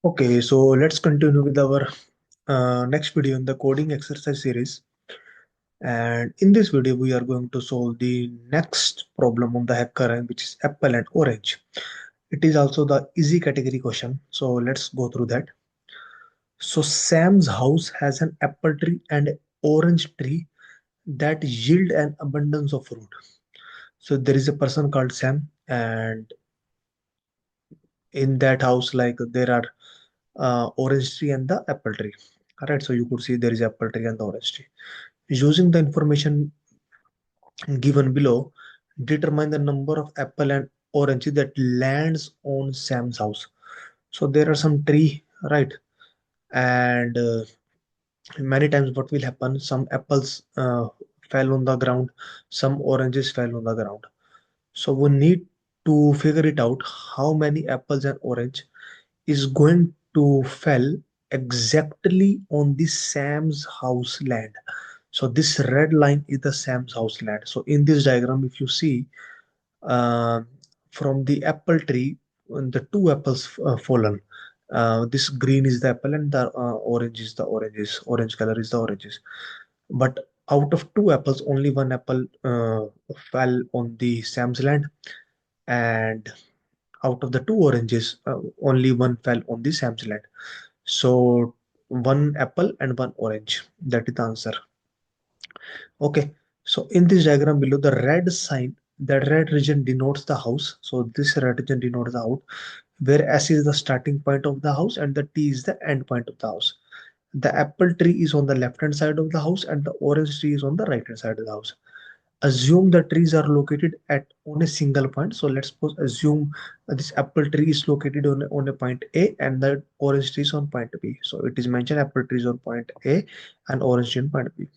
Okay, so let's continue with our next video in the coding exercise series. And in this video, we are going to solve the next problem on the HackerRank, which is apple and orange. It is also the easy category question. So let's go through that. So Sam's house has an apple tree and an orange tree that yield an abundance of fruit. So there is a person called Sam, and in that house, like there are orange tree and the apple tree. All right, so you could see there is apple tree and the orange tree. Using the information given below, determine the number of apple and orange that lands on Sam's house. So there are some tree, right? And many times what will happen, some apples fell on the ground, some oranges fell on the ground. So we need to figure it out how many apples and orange is going to fell exactly on the Sam's house land. So this red line is the Sam's house land. So in this diagram, if you see uh, from the apple tree, the two apples fallen. This green is the apple and the orange is the oranges. Orange color is the oranges. But out of two apples, only one apple fell on the Sam's land, and out of the two oranges, only one fell on the Sam's land. So one apple and one orange. That is the answer. Okay. So in this diagram below, the red sign, the red region denotes the house. So this red region denotes the house, where S is the starting point of the house and the T is the end point of the house. The apple tree is on the left hand side of the house and the orange tree is on the right hand side of the house. Assume the trees are located at on a single point. So let's suppose assume this apple tree is located on a point A and the orange tree is on point B. So it is mentioned apple tree is on point A and orange tree on point B.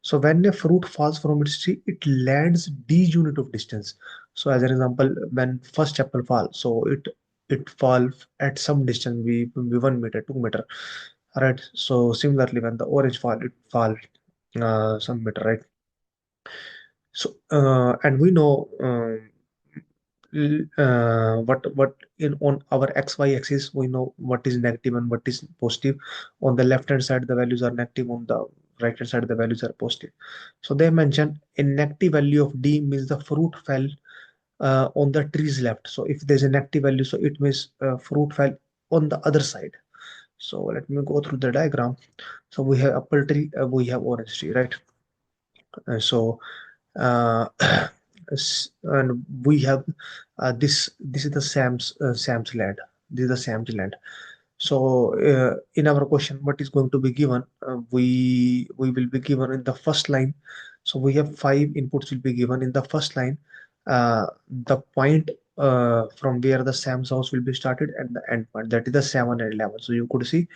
So when a fruit falls from its tree, it lands d unit of distance. So as an example, when first apple falls, so it falls at some distance, be 1 meter, 2 meter, right? So similarly, when the orange fall, it fall some meter, right? So and we know what in on our xy axis we know what is negative and what is positive. On the left hand side the values are negative, on the right hand side the values are positive. So they mentioned a negative value of d means the fruit fell on the tree's left. So if there's a negative value, so it means fruit fell on the other side. So let me go through the diagram. So we have apple tree, we have orange tree, right? So uh, and we have this is the Sam's land. This is the Sam's land. So in our question, what is going to be given? We will be given in the first line. So we have five inputs will be given in the first line. The point from where the Sam's house will be started and the end point, that is the 7 and 11. So you could see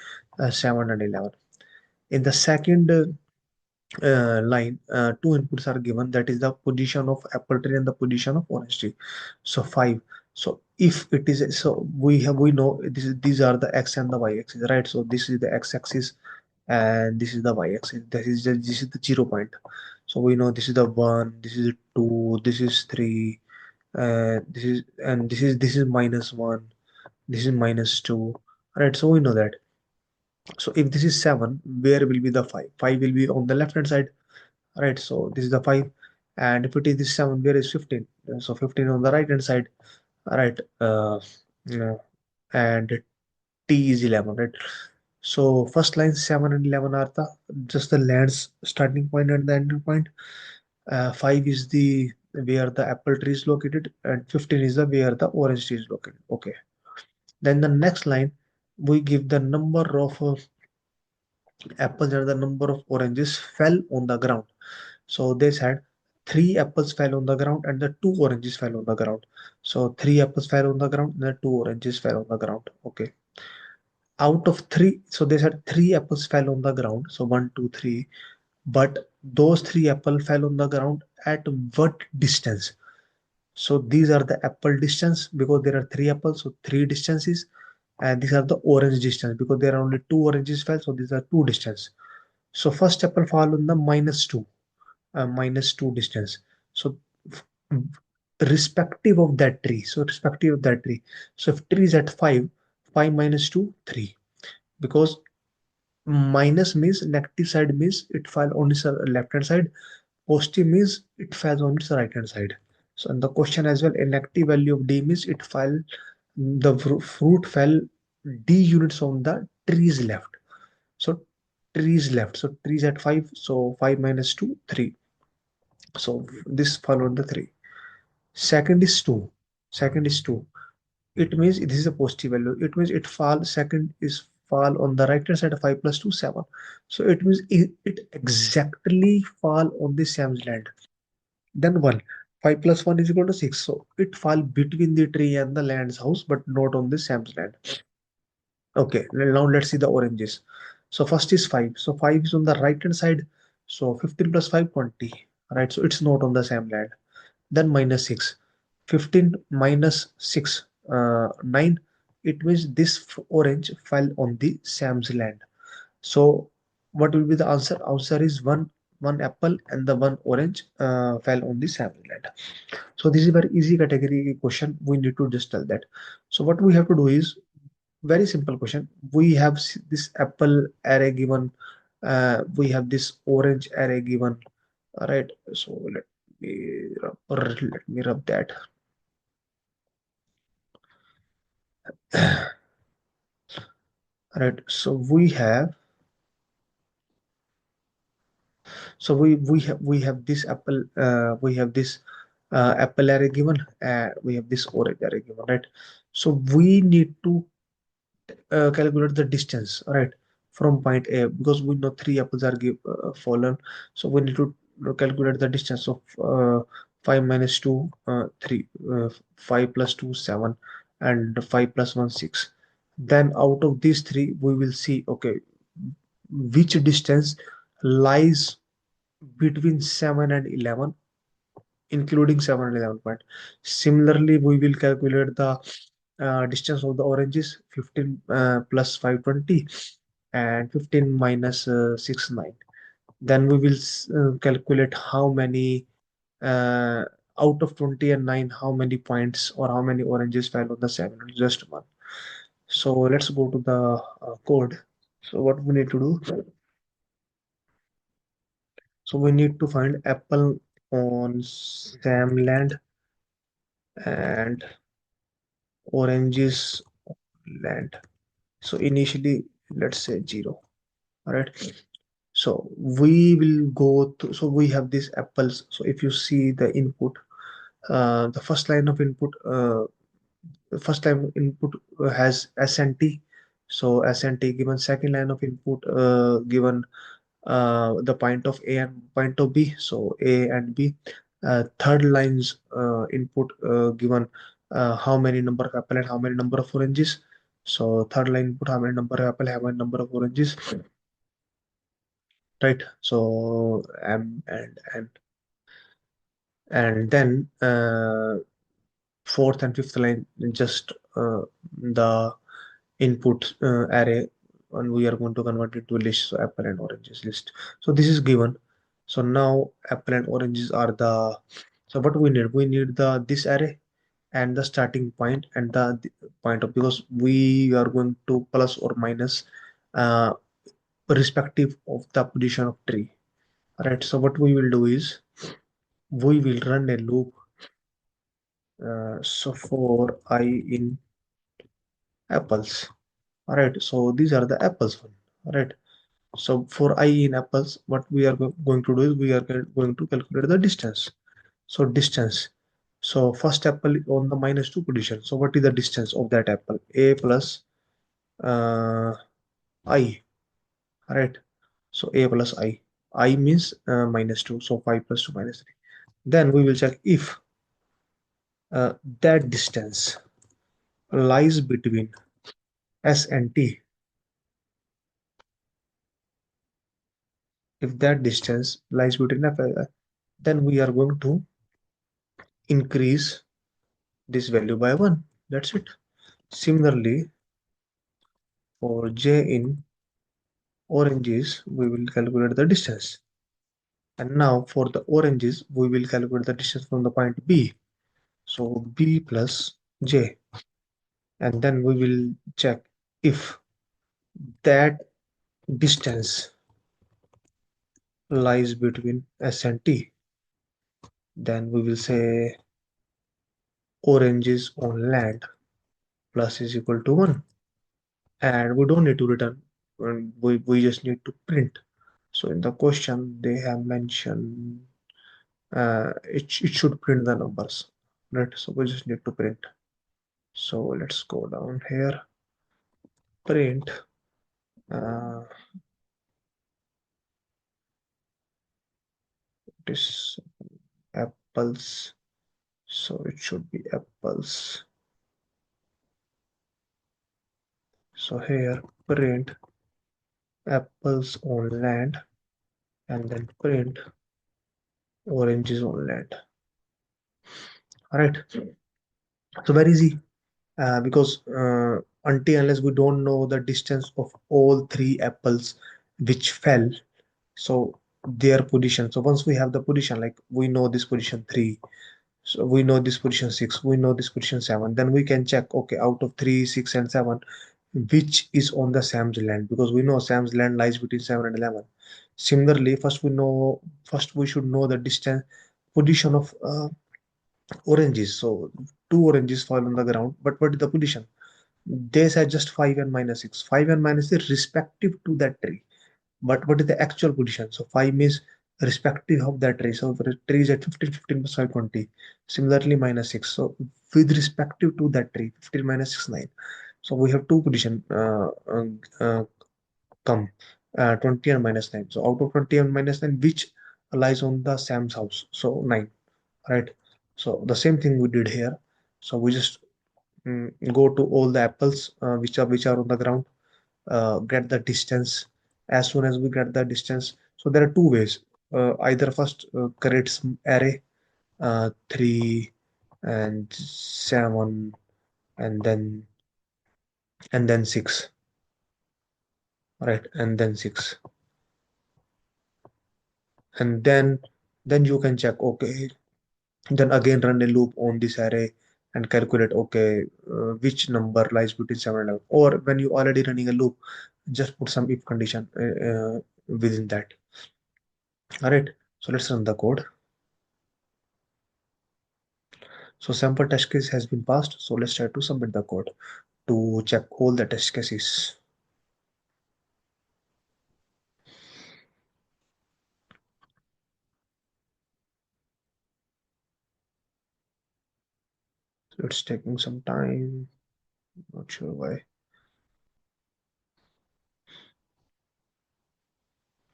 7 and 11. In the second line, two inputs are given, that is the position of apple tree and the position of orange tree. So 5. So if it is, so we know these are the x and the y axis, right? So this is the x axis and this is the y axis. This is the 0 point. So we know this is the 1, this is 2, this is 3, this is, and this is -1, this is -2, right? So we know that. So if this is 7, where will be the 5? 5 will be on the left hand side, right? So this is the 5. And if it is this 7, where is 15? So 15 on the right hand side, right? Yeah, and t is 11, right? So first line 7 and 11 are the just the land's starting point and the ending point. 5 is the where the apple tree is located, and 15 is the where the orange tree is located. Okay. Then the next line, we give the number of apples and the number of oranges fell on the ground. So they said three apples fell on the ground and the two oranges fell on the ground. So three apples fell on the ground and the two oranges fell on the ground. Okay. Out of three, so they said three apples fell on the ground. So one, two, three. But those three apples fell on the ground at what distance? So these are the apple distance because there are three apples, so three distances, and these are the orange distance because there are only two oranges fell, so these are two distance. So first apple fall on the -2, -2 distance. So respective of that tree. So respective of that tree. So if tree is at 5, 5 minus 2, 3. Because minus means negative side means it fell on its left hand side. Positive means it falls on its right hand side. So in the question as well, a negative value of d means it fell, the fruit fell d units on the trees left. So trees left. So trees at 5. So 5 minus 2, 3. So this fell on the 3. Second is 2. Second is 2. It means this is a positive value. It means it fall, second is fall on the right hand side of 5 plus 2, 7. So it means it exactly fall on the Sam's land. Then 1. 5 plus 1 is equal to 6. So it fall between the tree and the land's house, but not on the Sam's land. Okay, now let's see the oranges. So first is 5. So 5 is on the right hand side. So 15 plus 5, 20. Right, so it's not on the same land. Then minus 6. 15 minus 6, 9. It means this orange fell on the Sam's land. So what will be the answer? Answer is one apple and the one orange fell on the Sam's land. So this is very easy category question. We need to just tell that. So what we have to do is very simple question. We have this apple array given. We have this orange array given. All right. So let me rub that. All right. So we have this apple. We have this apple array given. We have this orange array given. Right. So we need to calculate the distance, right, from point A, because we know three apples are fallen. So we need to calculate the distance of 5 minus 2, 3, 5 plus 2, 7, and 5 plus 1, 6. Then out of these three, we will see, okay, which distance lies between 7 and 11, including 7 and 11 point. Similarly, we will calculate the distance of the oranges, 15 plus 5, 20, and 15 minus 6, 9. Then we will calculate how many uh, out of 20 and 9, how many points or how many oranges fell on the 7, just one. So let's go to the code. So what we need to do, so we need to find apple on Samland and oranges land. So initially, let's say 0. All right. So we will go to, so we have these apples. So if you see the input, the first line of input, the first line of input has SNT. So SNT given, second line of input given the point of A and point of B. So A and B. Third lines input given how many number of apple and how many number of oranges. So third line input how many number of apple, how many number of oranges, right? So and then fourth and fifth line just the input array, and we are going to convert it to a list. So apple and oranges list. So this is given. So now apple and oranges are the, so what we need the this array and the starting point and the point of, because we are going to plus or minus uh, respective of the position of tree. Right, so what we will do is we will run a loop. So for I in apples. All right, so these are the apples one. All right, so for I in apples, what we are going to do is we are going to calculate the distance. So distance. So first apple on the minus 2 position. So what is the distance of that apple? A plus uh, I. All right. So A plus I. I means minus 2. So 5 plus 2 minus 3. Then we will check if that distance lies between S and T. If that distance lies between then we are going to increase this value by 1. That's it. Similarly, for J in oranges, we will calculate the distance. And now for the oranges, we will calculate the distance from the point B. So B plus J. and then we will check if that distance lies between S and T. Then we will say oranges on land plus is equal to 1, and we don't need to return, and we just need to print. So in the question they have mentioned it should print the numbers, right? So we just need to print. So let's go down here, print uh, this apples. So it should be apples. So here print apples on land, and then print oranges on land. All right. So very easy, because until unless we don't know the distance of all three apples which fell, so their position. So once we have the position, like we know this position 3, so we know this position 6, we know this position 7, then we can check, okay, out of 3, 6 and 7, which is on the Sam's land, because we know Sam's land lies between 7 and 11. Similarly, first we should know the distance position of oranges. So two oranges fall on the ground, but what is the position? They said just 5 and minus 6. 5 and minus 6 respective to that tree. But what is the actual position? So 5 means respective of that tree. So if the tree is at 15, 15 plus 5, 20. Similarly, minus 6. So with respective to that tree, 15 minus 6, 9. So we have two position come, 20 and minus 9. So out of 20 and minus 9, which lies on the Sam's house? So 9, right? So the same thing we did here. So we just go to all the apples which are on the ground, get the distance. As soon as we get the distance, so there are two ways. Either first create some array, 3 and 7, and then 6, right? And then 6, and then you can check, okay, then again run a loop on this array and calculate, okay, which number lies between 7 and 11. Or when you already running a loop, just put some if condition within that. All right, so let's run the code. So sample test case has been passed. So let's try to submit the code to check all the test cases. So it's taking some time. Not sure why.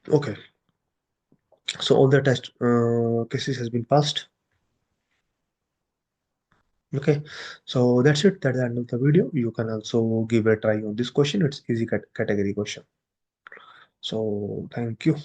Okay. So all the test cases has been passed. Okay. So that's it. That's the end of the video. You can also give a try on this question. It's easy category question. So thank you.